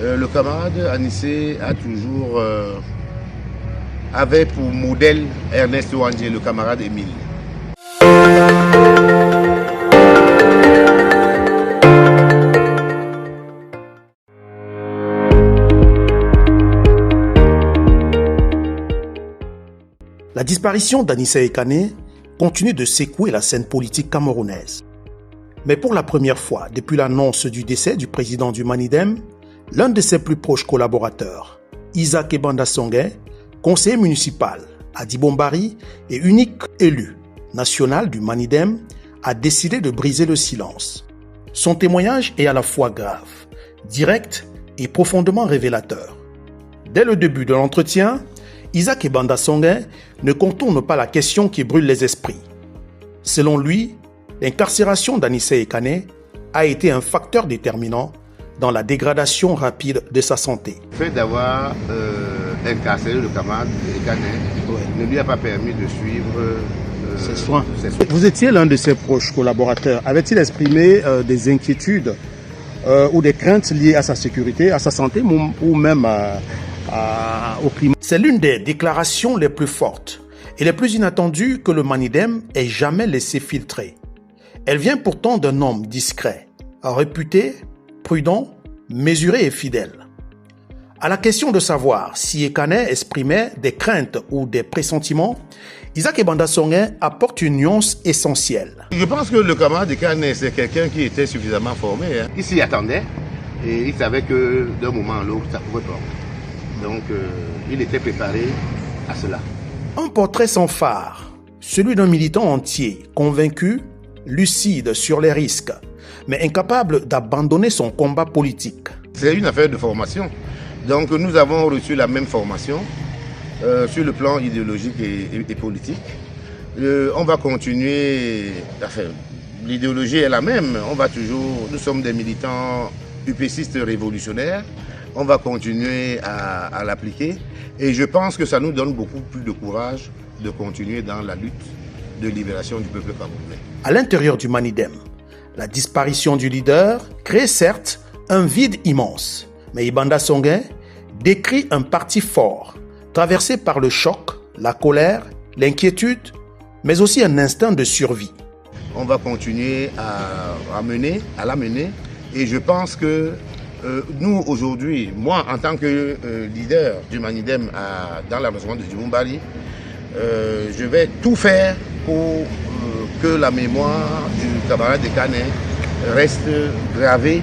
Le camarade Anissé a toujours avait pour modèle Ernest Ouandjé, le camarade Émile. La disparition d'Anissé Ekane continue de secouer la scène politique camerounaise. Mais pour la première fois depuis l'annonce du décès du président du Manidem, l'un de ses plus proches collaborateurs, Isaac Ebanda Songhé, conseiller municipal à Dibombari et unique élu national du Manidem, a décidé de briser le silence. Son témoignage est à la fois grave, direct et profondément révélateur. Dès le début de l'entretien, Isaac Ebanda Songhé ne contourne pas la question qui brûle les esprits. Selon lui, l'incarcération d'Anissé Ekane a été un facteur déterminant dans la dégradation rapide de sa santé. Le fait d'avoir incarcéré le camarade Ekane ne lui a pas permis de suivre ses soins. Vous étiez l'un de ses proches collaborateurs. Avait-il exprimé des inquiétudes ou des craintes liées à sa sécurité, à sa santé ou même au climat? C'est l'une des déclarations les plus fortes et les plus inattendues que le Manidem ait jamais laissé filtrer. Elle vient pourtant d'un homme discret, réputé, prudent, mesuré et fidèle. À la question de savoir si Ekane exprimait des craintes ou des pressentiments, Isaac Ebanda Songhé apporte une nuance essentielle. Je pense que le camarade Ekane, c'est quelqu'un qui était suffisamment formé. Il s'y attendait et il savait que d'un moment à l'autre, ça pouvait prendre. Donc, il était préparé à cela. Un portrait sans phare, celui d'un militant entier, convaincu, lucide sur les risques, mais incapable d'abandonner son combat politique. C'est une affaire de formation. Donc, nous avons reçu la même formation sur le plan idéologique et politique. On va continuer, enfin, l'idéologie est la même. Nous sommes des militants UPCistes révolutionnaires. On va continuer à l'appliquer et je pense que ça nous donne beaucoup plus de courage de continuer dans la lutte de libération du peuple camerounais. À l'intérieur du Manidem, la disparition du leader crée certes un vide immense, mais Ebanda Songhé décrit un parti fort, traversé par le choc, la colère, l'inquiétude, mais aussi un instinct de survie. On va continuer à la mener et je pense que nous, aujourd'hui, moi, en tant que leader du Manidem dans l'arrondissement de Dibombari, je vais tout faire pour que la mémoire du camarade Ekane reste gravée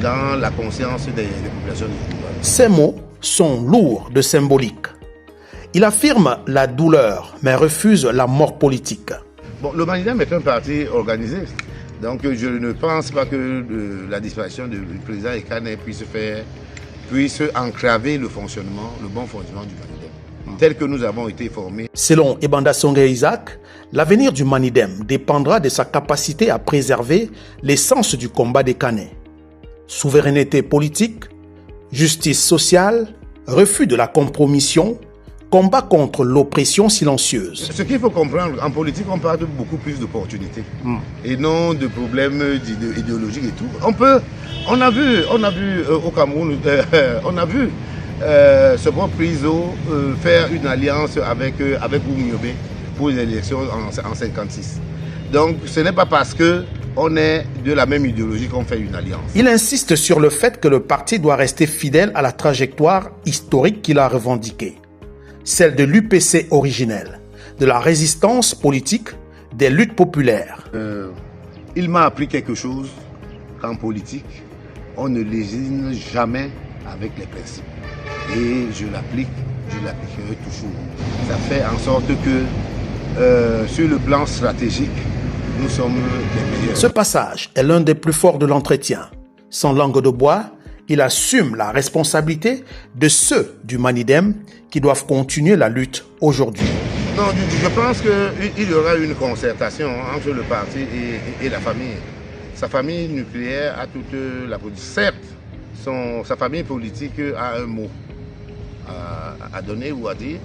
dans la conscience des populations de Dibombari. Ces mots sont lourds de symbolique. Il affirme la douleur, mais refuse la mort politique. Bon, le Manidem est un parti organisé. Donc je ne pense pas que la disparition du président Ekane puisse entraver le bon fonctionnement du Manidem, tel que nous avons été formés. Selon Ebanda Songhé Isaac, l'avenir du Manidem dépendra de sa capacité à préserver l'essence du combat d'Ekane. Souveraineté politique, justice sociale, refus de la compromission, combat contre l'oppression silencieuse. Ce qu'il faut comprendre, en politique, on parle de beaucoup plus d'opportunités et non de problèmes idéologiques et tout. On a vu au Cameroun, on a vu ce bon Priso faire une alliance avec Boumiobe pour les élections en 1956. Donc ce n'est pas parce qu'on est de la même idéologie qu'on fait une alliance. Il insiste sur le fait que le parti doit rester fidèle à la trajectoire historique qu'il a revendiquée. Celle de l'UPC originelle, de la résistance politique, des luttes populaires. Il m'a appris quelque chose qu'en politique, on ne lésine jamais avec les principes. Et je l'appliquerai toujours. Ça fait en sorte que sur le plan stratégique, nous sommes les meilleurs. Ce passage est l'un des plus forts de l'entretien. Sans langue de bois, il assume la responsabilité de ceux du Manidem qui doivent continuer la lutte aujourd'hui. Non, je pense qu'il y aura une concertation entre le parti et la famille. Sa famille nucléaire a toute la politique. Certes, sa famille politique a un mot à donner ou à dire,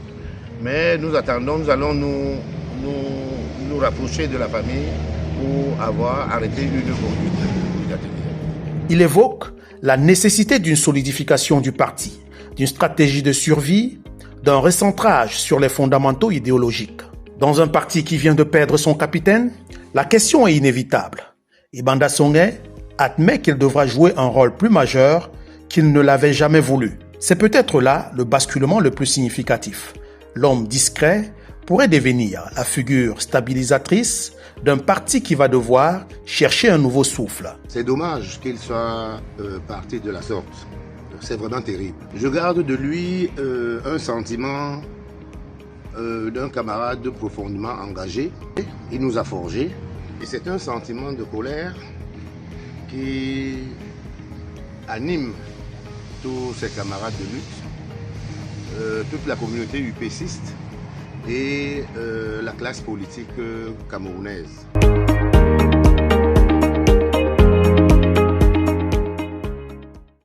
mais nous allons nous rapprocher de la famille pour avoir arrêté une conduite. Il évoque la nécessité d'une solidification du parti, d'une stratégie de survie, d'un recentrage sur les fondamentaux idéologiques. Dans un parti qui vient de perdre son capitaine, la question est inévitable. Ibanda Songé admet qu'il devra jouer un rôle plus majeur qu'il ne l'avait jamais voulu. C'est peut-être là le basculement le plus significatif. L'homme discret pourrait devenir la figure stabilisatrice d'un parti qui va devoir chercher un nouveau souffle. C'est dommage qu'il soit parti de la sorte. C'est vraiment terrible. Je garde de lui un sentiment d'un camarade profondément engagé. Il nous a forgés. Et c'est un sentiment de colère qui anime tous ses camarades de lutte, toute la communauté UPCiste et la classe politique camerounaise.